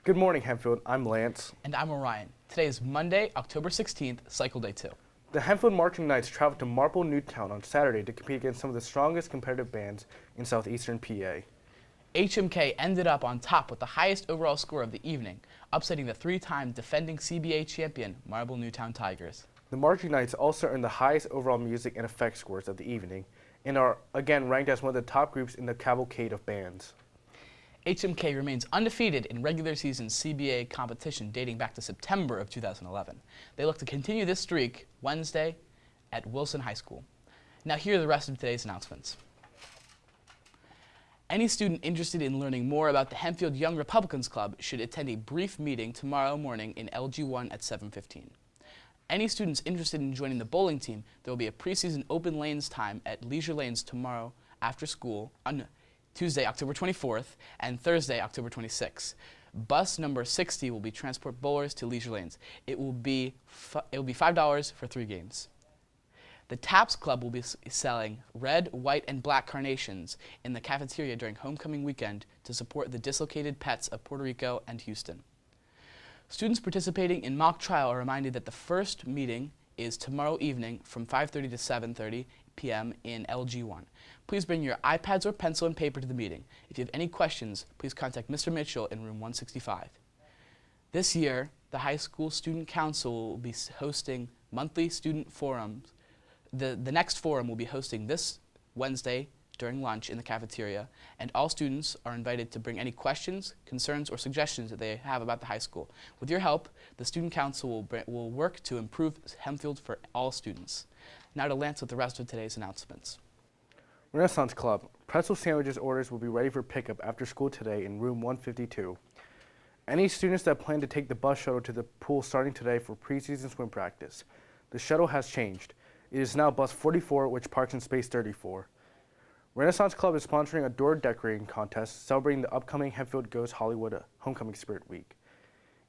Good morning, Hempfield. I'm Lance. And I'm Orion. Today is Monday, October 16th, Cycle Day 2. The Hempfield Marching Knights traveled to Marple Newtown on Saturday to compete against some of the strongest competitive bands in southeastern PA. HMK ended up on top with the highest overall score of the evening, upsetting the three-time defending CBA champion Marple Newtown Tigers. The Marching Knights also earned the highest overall music and effects scores of the evening and are again ranked as one of the top groups in the cavalcade of bands. HMK remains undefeated in regular season CBA competition dating back to September of 2011. They look to continue this streak Wednesday at Wilson High School. Now here are the rest of today's announcements. Any student interested in learning more about the Hempfield Young Republicans Club should attend a brief meeting tomorrow morning in LG1 at 7:15. Any students interested in joining the bowling team, there will be a preseason open lanes time at Leisure Lanes tomorrow after school on Tuesday, October 24th, and Thursday, October 26th. Bus number 60 will be transport bowlers to Leisure Lanes. It will be $5 for 3 games. The Taps Club will be selling red, white, and black carnations in the cafeteria during homecoming weekend to support the dislocated pets of Puerto Rico and Houston. Students participating in mock trial are reminded that the first meeting is tomorrow evening from 5:30 to 7:30 p.m. in LG1. Please bring your iPads or pencil and paper to the meeting. If you have any questions, please contact Mr. Mitchell in room 165. This year, the High School Student Council will be hosting monthly student forums. The next forum will be hosting this Wednesday during lunch in the cafeteria, and all students are invited to bring any questions, concerns, or suggestions that they have about the high school. With your help, the Student Council will work to improve Hempfield for all students. Now to Lance with the rest of today's announcements. Renaissance Club. Pretzel sandwiches orders will be ready for pickup after school today in room 152. Any students that plan to take the bus shuttle to the pool starting today for preseason swim practice. The shuttle has changed. It is now bus 44, which parks in space 34. Renaissance Club is sponsoring a door decorating contest celebrating the upcoming Hempfield Goes Hollywood Homecoming Spirit Week.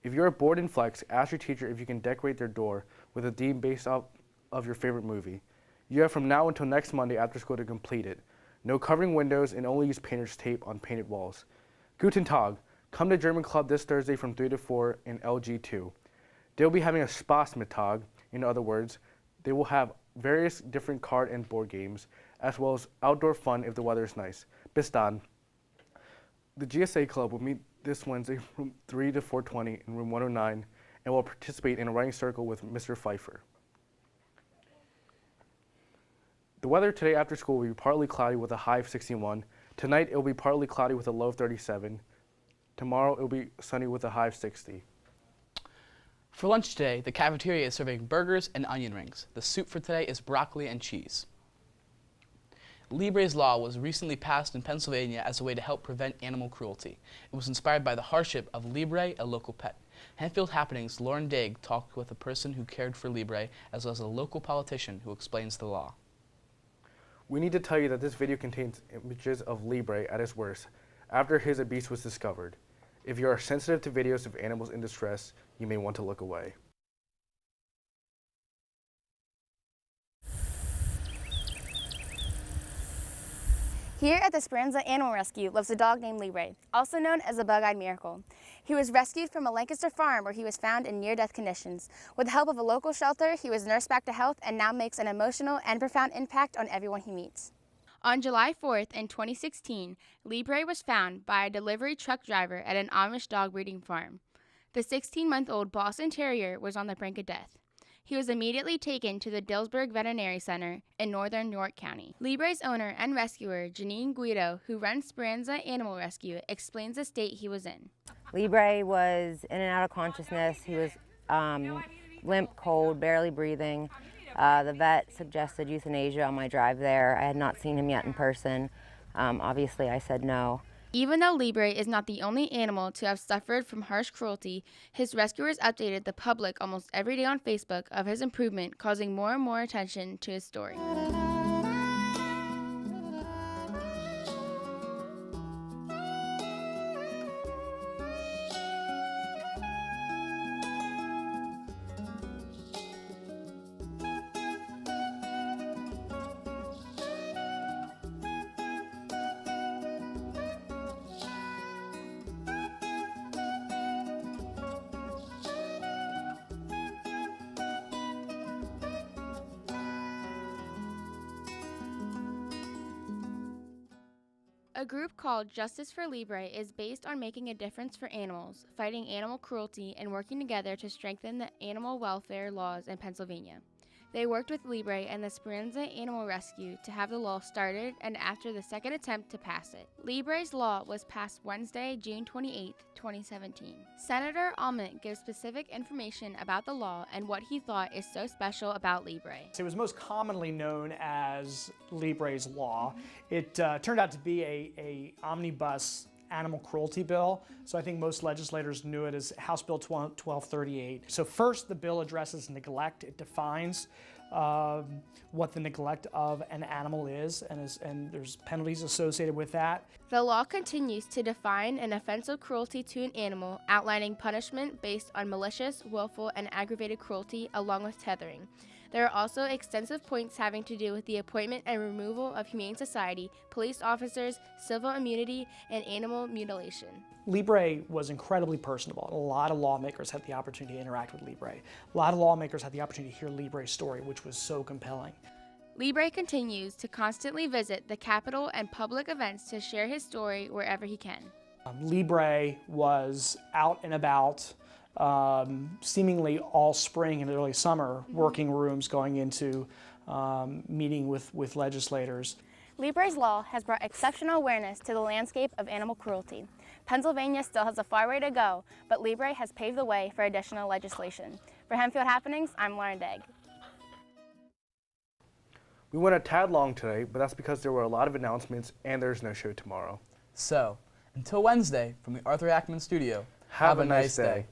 If you're bored and flex, ask your teacher if you can decorate their door with a theme based off of your favorite movie. You have from now until next Monday after school to complete it. No covering windows and only use painter's tape on painted walls. Guten Tag. Come to German Club this Thursday from 3 to 4 in LG2. They'll be having a Spaßmittag. In other words, they will have various different card and board games, as well as outdoor fun if the weather is nice. Bis dann. The GSA Club will meet this Wednesday from 3 to 4:20 in room 109 and will participate in a writing circle with Mr. Pfeiffer. The weather today after school will be partly cloudy with a high of 61. Tonight it will be partly cloudy with a low of 37. Tomorrow it will be sunny with a high of 60. For lunch today, the cafeteria is serving burgers and onion rings. The soup for today is broccoli and cheese. Libre's Law was recently passed in Pennsylvania as a way to help prevent animal cruelty. It was inspired by the hardship of Libre, a local pet. Hempfield Happenings' Lauren Daig talked with a person who cared for Libre, as well as a local politician who explains the law. We need to tell you that this video contains images of Libre at his worst, after his abuse was discovered. If you are sensitive to videos of animals in distress, you may want to look away. Here at the Speranza Animal Rescue lives a dog named Libre, also known as the Bug-Eyed Miracle. He was rescued from a Lancaster farm where he was found in near-death conditions. With the help of a local shelter, he was nursed back to health and now makes an emotional and profound impact on everyone he meets. On July 4th in 2016, Libre was found by a delivery truck driver at an Amish dog breeding farm. The 16-month-old Boston Terrier was on the brink of death. He was immediately taken to the Dillsburg Veterinary Center in northern York County. Libre's owner and rescuer, Janine Guido, who runs Speranza Animal Rescue, explains the state he was in. Libre was in and out of consciousness. He was limp, cold, barely breathing. The vet suggested euthanasia on my drive there. I had not seen him yet in person. Obviously, I said no. Even though Libre is not the only animal to have suffered from harsh cruelty, his rescuers updated the public almost every day on Facebook of his improvement, causing more and more attention to his story. A group called Justice for Libre is based on making a difference for animals, fighting animal cruelty, and working together to strengthen the animal welfare laws in Pennsylvania. They worked with Libre and the Speranza Animal Rescue to have the law started and after the second attempt to pass it. Libre's law was passed Wednesday, June 28, 2017. Senator Almond gives specific information about the law and what he thought is so special about Libre. It was most commonly known as Libre's Law. It turned out to be a omnibus animal cruelty bill, so I think most legislators knew it as House Bill 1238. So first, the bill addresses neglect. It defines what the neglect of an animal is, and there's penalties associated with that. The law continues to define an offense of cruelty to an animal, outlining punishment based on malicious, willful, and aggravated cruelty, along with tethering. There are also extensive points having to do with the appointment and removal of Humane Society, police officers, civil immunity, and animal mutilation. Libre was incredibly personable. A lot of lawmakers had the opportunity to interact with Libre. A lot of lawmakers had the opportunity to hear Libre's story, which was so compelling. Libre continues to constantly visit the Capitol and public events to share his story wherever he can. Libre was out and about seemingly all spring and early summer, working rooms, going into meeting with legislators. Libre's law has brought exceptional awareness to the landscape of animal cruelty. Pennsylvania still has a far way to go, but Libre has paved the way for additional legislation. For Hempfield Happenings, I'm Lauren Degg. We went a tad long today, but that's because there were a lot of announcements and there's no show tomorrow. So, until Wednesday, from the Arthur Ackman Studio, Have a nice day.